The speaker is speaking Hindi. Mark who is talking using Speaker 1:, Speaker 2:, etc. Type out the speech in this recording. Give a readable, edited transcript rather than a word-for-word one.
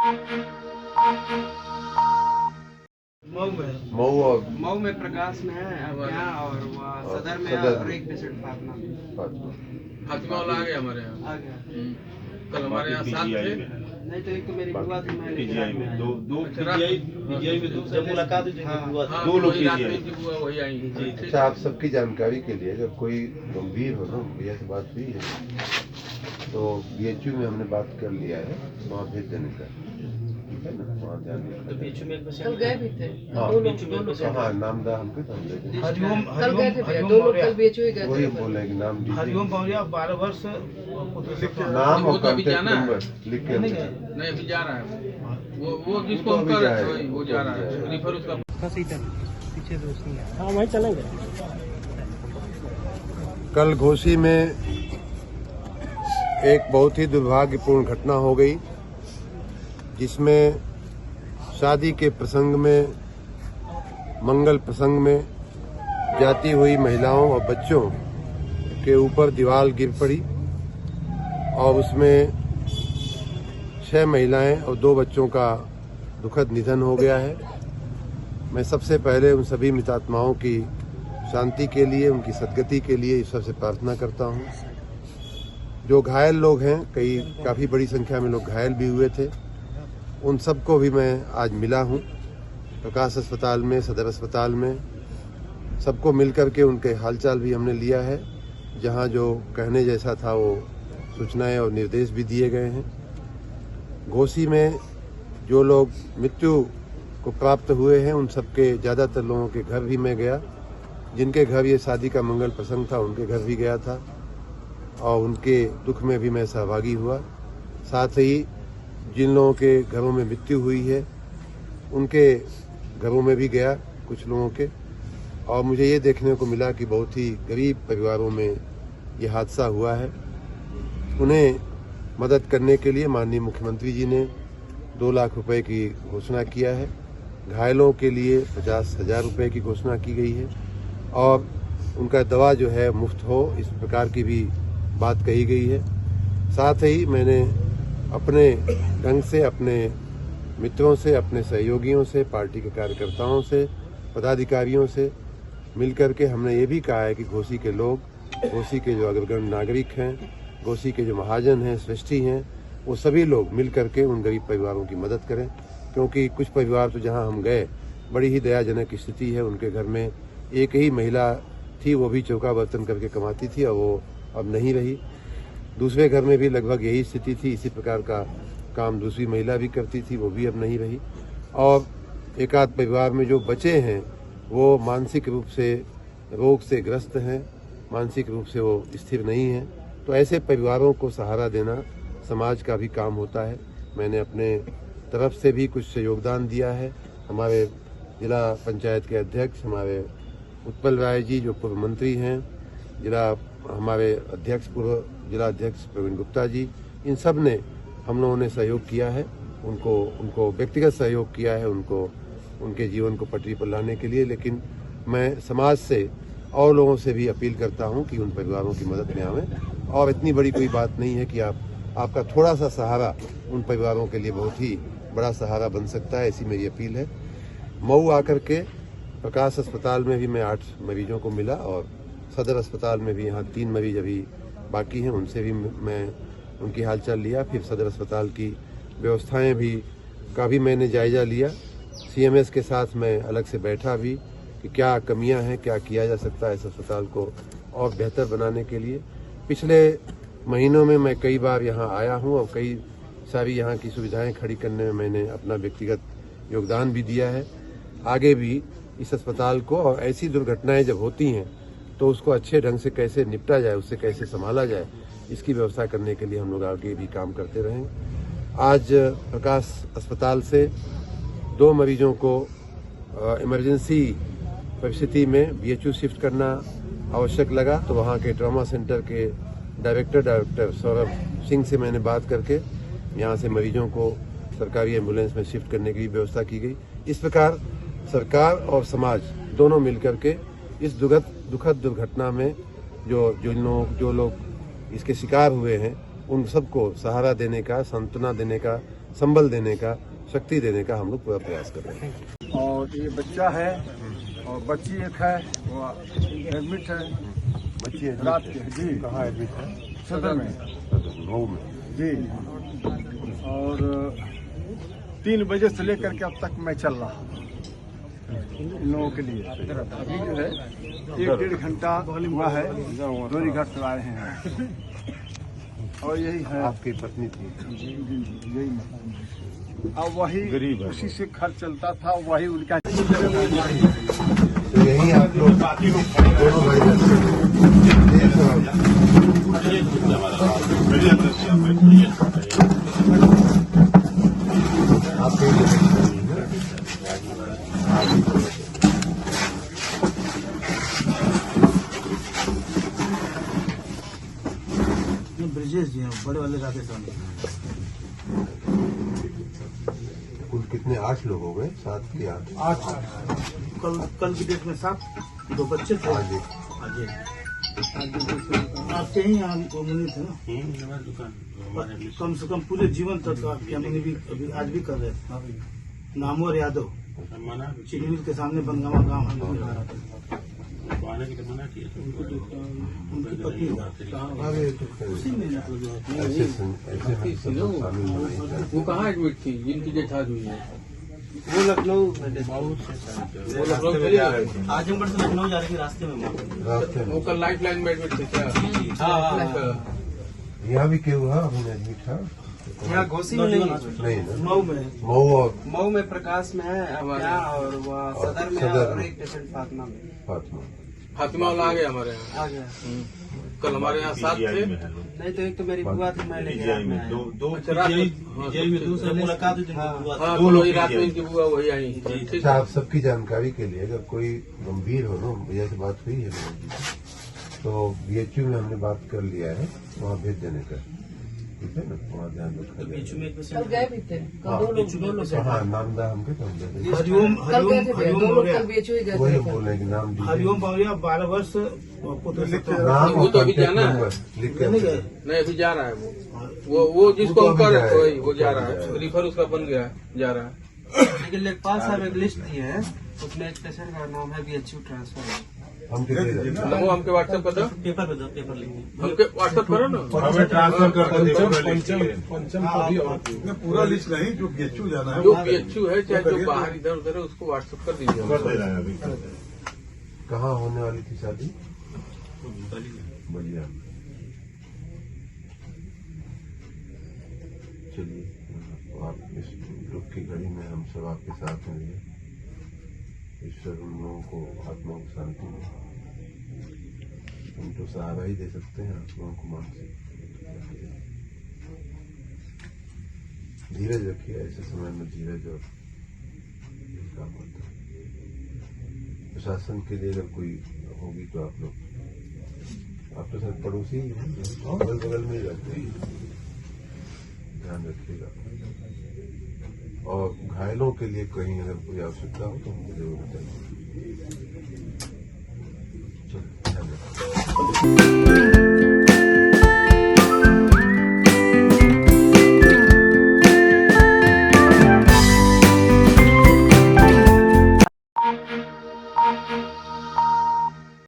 Speaker 1: मऊ में प्रकाश में है यहाँ, और वहाँ सदर में है, और एक पेशेंट फातिमा
Speaker 2: वाला आ गया हमारे यहाँ।
Speaker 1: आ गया।
Speaker 2: कल हमारे यहाँ 7 थे।
Speaker 1: नहीं तो एक तो मेरी बुआ थी, मैं
Speaker 3: पीजीआई में दो पीजीआई में दो
Speaker 4: जब मुलाकात हुई
Speaker 2: हाँ,
Speaker 3: दो लोग
Speaker 2: वही रात
Speaker 3: पीजीआई
Speaker 2: में की बुआ वही आई।
Speaker 5: अच्छा, आप सबकी जानकारी के लिए अगर कोई गंभीर हो ना, भैया से बात हुई है तो बीएचयू में हमने बात कर लिया है, वहाँ भेज देने का, ठीक है ना, वहाँ ध्यान
Speaker 4: तो बीच में एक पेशेंट
Speaker 6: कल गए भी थे
Speaker 5: हाँ,
Speaker 6: दोनों।
Speaker 5: हाँ, नामदा हमको
Speaker 4: हरिओम
Speaker 6: कल गए थे भैया, दो लोग कल बीएचयू गए
Speaker 5: वही
Speaker 6: थे।
Speaker 5: बोले कि नाम दीजिए,
Speaker 4: हरिओम पहुंचा 12 वर्ष
Speaker 5: नाम
Speaker 2: वो
Speaker 5: और
Speaker 2: तो अभी
Speaker 5: कॉन्टेक्ट
Speaker 2: जाना है।
Speaker 5: नंबर लिख के
Speaker 2: नहीं अभी जा रहा है वो जिसको
Speaker 5: तो
Speaker 2: हम
Speaker 5: अभी
Speaker 2: कर रहे थे
Speaker 5: जाएगा।
Speaker 2: वो जा रहा है, रिफर उसका।
Speaker 4: पीछे दोस्त नहीं है।
Speaker 6: हाँ वहीं चलेंगे।
Speaker 5: कल घोसी में एक बहुत ही दुर्भाग्यपूर्ण घटना हो गई, जिसमें शादी के प्रसंग में, मंगल प्रसंग में जाती हुई महिलाओं और बच्चों के ऊपर दीवार गिर पड़ी और उसमें 6 महिलाएं और 2 बच्चों का दुखद निधन हो गया है। मैं सबसे पहले उन सभी मृतात्माओं की शांति के लिए, उनकी सद्गति के लिए ईश्वर से प्रार्थना करता हूं। जो घायल लोग हैं, काफ़ी बड़ी संख्या में लोग घायल भी हुए थे, उन सबको भी मैं आज मिला हूं प्रकाश अस्पताल में, सदर अस्पताल में। सबको मिल करके उनके हालचाल भी हमने लिया है। जहां जो कहने जैसा था वो सूचनाएं और निर्देश भी दिए गए हैं। घोसी में जो लोग मृत्यु को प्राप्त हुए हैं, उन सबके ज़्यादातर लोगों के घर भी मैं गया। जिनके घर ये शादी का मंगल प्रसंग था, उनके घर भी गया था और उनके दुख में भी मैं सहभागी हुआ। साथ ही जिन लोगों के घरों में मृत्यु हुई है, उनके घरों में भी गया कुछ लोगों के, और मुझे ये देखने को मिला कि बहुत ही गरीब परिवारों में ये हादसा हुआ है। उन्हें मदद करने के लिए माननीय मुख्यमंत्री जी ने 2 लाख रुपए की घोषणा किया है। घायलों के लिए 50,000 रुपये की घोषणा की गई है और उनका दवा जो है मुफ्त हो, इस प्रकार की भी बात कही गई है। साथ ही मैंने अपने ढंग से, अपने मित्रों से, अपने सहयोगियों से, पार्टी के कार्यकर्ताओं से, पदाधिकारियों से मिलकर के हमने ये भी कहा है कि घोसी के लोग, घोसी के जो अग्रगण्य नागरिक हैं, घोसी के जो महाजन हैं, श्रेष्ठी हैं, वो सभी लोग मिल करके उन गरीब परिवारों की मदद करें। क्योंकि कुछ परिवार तो जहां हम गए, बड़ी ही दयाजनक स्थिति है। उनके घर में एक ही महिला थी, वो भी चौका बर्तन करके कमाती थी और वो अब नहीं रही। दूसरे घर में भी लगभग यही स्थिति थी, इसी प्रकार का काम दूसरी महिला भी करती थी, वो भी अब नहीं रही। और एक आध परिवार में जो बचे हैं वो मानसिक रूप से रोग से ग्रस्त हैं, मानसिक रूप से वो स्थिर नहीं हैं। तो ऐसे परिवारों को सहारा देना समाज का भी काम होता है। मैंने अपने तरफ से भी कुछ योगदान दिया है। हमारे जिला पंचायत के अध्यक्ष, हमारे उत्पल राय जी जो पूर्व मंत्री हैं, हमारे अध्यक्ष, पूर्व जिला अध्यक्ष प्रवीण गुप्ता जी, इन सब ने, हम लोगों ने सहयोग किया है। उनको व्यक्तिगत सहयोग किया है, उनके जीवन को पटरी पर लाने के लिए। लेकिन मैं समाज से और लोगों से भी अपील करता हूं कि उन परिवारों की मदद में आवें। और इतनी बड़ी कोई बात नहीं है कि आपका थोड़ा सा सहारा उन परिवारों के लिए बहुत ही बड़ा सहारा बन सकता है, ऐसी मेरी अपील है। मऊ आकर के प्रकाश अस्पताल में भी मैं 8 मरीजों को मिला और सदर अस्पताल में भी यहाँ 3 मरीज अभी बाकी हैं, उनसे भी मैं उनकी हालचाल लिया। फिर सदर अस्पताल की व्यवस्थाएं का भी मैंने जायजा लिया। सीएमएस के साथ मैं अलग से बैठा भी कि क्या कमियां हैं, क्या किया जा सकता है इस अस्पताल को और बेहतर बनाने के लिए। पिछले महीनों में मैं कई बार यहाँ आया हूँ और कई सारी यहाँ की सुविधाएं खड़ी करने में मैंने अपना व्यक्तिगत योगदान भी दिया है। आगे भी इस अस्पताल को, और ऐसी दुर्घटनाएं जब होती हैं तो उसको अच्छे ढंग से कैसे निपटा जाए, उससे कैसे संभाला जाए, इसकी व्यवस्था करने के लिए हम लोग आगे भी काम करते रहेंगे। आज प्रकाश अस्पताल से 2 मरीजों को इमरजेंसी परिस्थिति में बीएचयू शिफ्ट करना आवश्यक लगा, तो वहाँ के ट्रॉमा सेंटर के डायरेक्टर सौरभ सिंह से मैंने बात करके यहाँ से मरीजों को सरकारी एम्बुलेंस में शिफ्ट करने की व्यवस्था की गई। इस प्रकार सरकार और समाज दोनों मिलकर के इस दुखद दुर्घटना में जो लोग इसके शिकार हुए हैं, उन सबको सहारा देने का, सांत्वना देने का संबल देने का, शक्ति देने का हम लोग पूरा प्रयास कर रहे हैं।
Speaker 7: और ये बच्चा है और बच्ची एक है, वो एडमिट है।
Speaker 5: बच्ची
Speaker 7: रात के जी
Speaker 5: कहाँ एडमिट है?
Speaker 7: सदर में
Speaker 5: मऊ में।
Speaker 7: जी। और 3 बजे से लेकर के अब तक मैं चल रहा हूँ इन लोगों के लिए। अभी जो है 1-1.5 घंटा हुआ है, डोरी घाट से आए हैं और यही है।
Speaker 5: आपकी पत्नी थी?
Speaker 7: जी यही है। अब वही उसी से घर चलता था, वही उनका।
Speaker 5: तो यही आप लोग दोनों भाई
Speaker 4: ब्रिजेश जी हैं, बड़े वाले राधेश्याम।
Speaker 5: कुल कितने? 8 लोग हो गए, 7 के 8।
Speaker 4: कल की डेट में 7, 2 बच्चे थे।
Speaker 5: हाँ जी।
Speaker 4: आपके ही यहाँ मुनि थे ना? कम से कम पूरे जीवन तक आपके यहाँ मुनि भी अभी आज भी कर रहे हैं। नामवर यादव, चीनी मिल के सामने बनगावा गाँव है। उनकी पत्नी उसी में
Speaker 5: ऐसे शामिल हो गए।
Speaker 2: वो कहाँ एडमिट थी जिनकी डेथ हुई है?
Speaker 4: वो लखनऊ
Speaker 2: वो लखनऊ चली गई।
Speaker 4: आजमगढ़ से लखनऊ जा रही थी, रास्ते में
Speaker 5: रास्ते में
Speaker 2: वो कल लाइफ लाइन में एडमिट थे क्या?
Speaker 5: यहाँ भी क्यों हुआ? अभी एडमिट था
Speaker 1: यहाँ घोसी में नहीं,
Speaker 5: नहीं ना?
Speaker 4: मऊ में।
Speaker 5: मऊ और
Speaker 1: मऊ में प्रकाश में है क्या, और वह सदर में है,
Speaker 5: सदर
Speaker 1: और
Speaker 5: में।
Speaker 1: एक पेशेंट फातिमा में।
Speaker 2: फातिमा वाला आ गया हमारे यहाँ।
Speaker 1: आ गया।
Speaker 2: कल हमारे यहाँ 7 थे।
Speaker 1: नहीं तो एक तो मेरी बुआ थी, मैं लेके रात में आया।
Speaker 2: अच्छा, रात में
Speaker 4: मुलाकात हुई थी।
Speaker 2: हाँ, तो वही रात में इनकी बुआ वही आई। ठीक
Speaker 5: अच्छा,
Speaker 2: है।
Speaker 5: आप सबकी जानकारी के लिए अगर कोई गंभीर हो ना, भैया से बात हुई है मेरी, तो BHU में हमने बात कर लिया है, वहाँ भेज देने का। ठीक है ना? वहाँ ध्यान रखा जाए।
Speaker 6: कल गए भी थे, कल 2 लोग गए।
Speaker 5: हाँ, नाम दा हमके तो हम दे देंगे।
Speaker 4: हरिओम
Speaker 6: कल गए थे भैया, 2 लोग
Speaker 4: मौर्य।
Speaker 6: कल BHU ही गए
Speaker 5: वही
Speaker 6: थे।
Speaker 5: बोल रहे हैं कि नाम दीजिए।
Speaker 4: हरिओम मौर्य 12 वर्ष पुत्र
Speaker 5: नाम
Speaker 2: वो
Speaker 5: और
Speaker 2: तो अभी
Speaker 5: कॉन्टैक्ट
Speaker 2: जाना है।
Speaker 5: नंबर लिख के
Speaker 4: नहीं
Speaker 5: हमको
Speaker 4: गए।
Speaker 5: दे।
Speaker 2: नहीं, अभी जा रहा है वो जिसको
Speaker 5: वो
Speaker 2: हम
Speaker 5: तो
Speaker 2: कर
Speaker 5: अभी
Speaker 2: रहे थे वही वो जा
Speaker 5: जाएगा।
Speaker 2: रहा है। रिफर उसका बन गया, जा रहा है।
Speaker 1: लेकिन लेखपाल साहब एक लिस्ट दिए हैं, उसमें एक पेशेंट का नाम है BHU ट्रांसफर।
Speaker 5: हमके दे देंगे।
Speaker 2: वो हमके व्हाट्सएप कर दो।
Speaker 4: पेपर पे दो, पेपर लिख
Speaker 2: हमके व्हाट्सएप करो ना।
Speaker 3: हमें ट्रांसफर करके
Speaker 7: पूरा लिस्ट नहीं, जो BHU जाना है
Speaker 2: जो BHU है चाहे जो बाहर इधर उधर है उसको व्हाट्सएप कर दीजिए।
Speaker 5: कहाँ होने वाली थी शादी? बढ़िया। चलिए, आप इस दुख की घड़ी में हम सब आपके साथ हैं। ईश्वर उन लोगों को आत्मा को शांति दे। हम तो सहारा ही दे सकते हैं आप लोगों को मानसिक। धीरज रखिए, ऐसे समय में धीरज और काम होता है। प्रशासन के लिए अगर कोई होगी तो आप लोग, आप तो सर पड़ोसी ही हैं, बगल बगल में ही रहते हैं, ध्यान रखिएगा। और घायलों के लिए कहीं अगर कोई आवश्यकता हो तो हमको जरूर बताइए। चलो, ध्यान रखिए।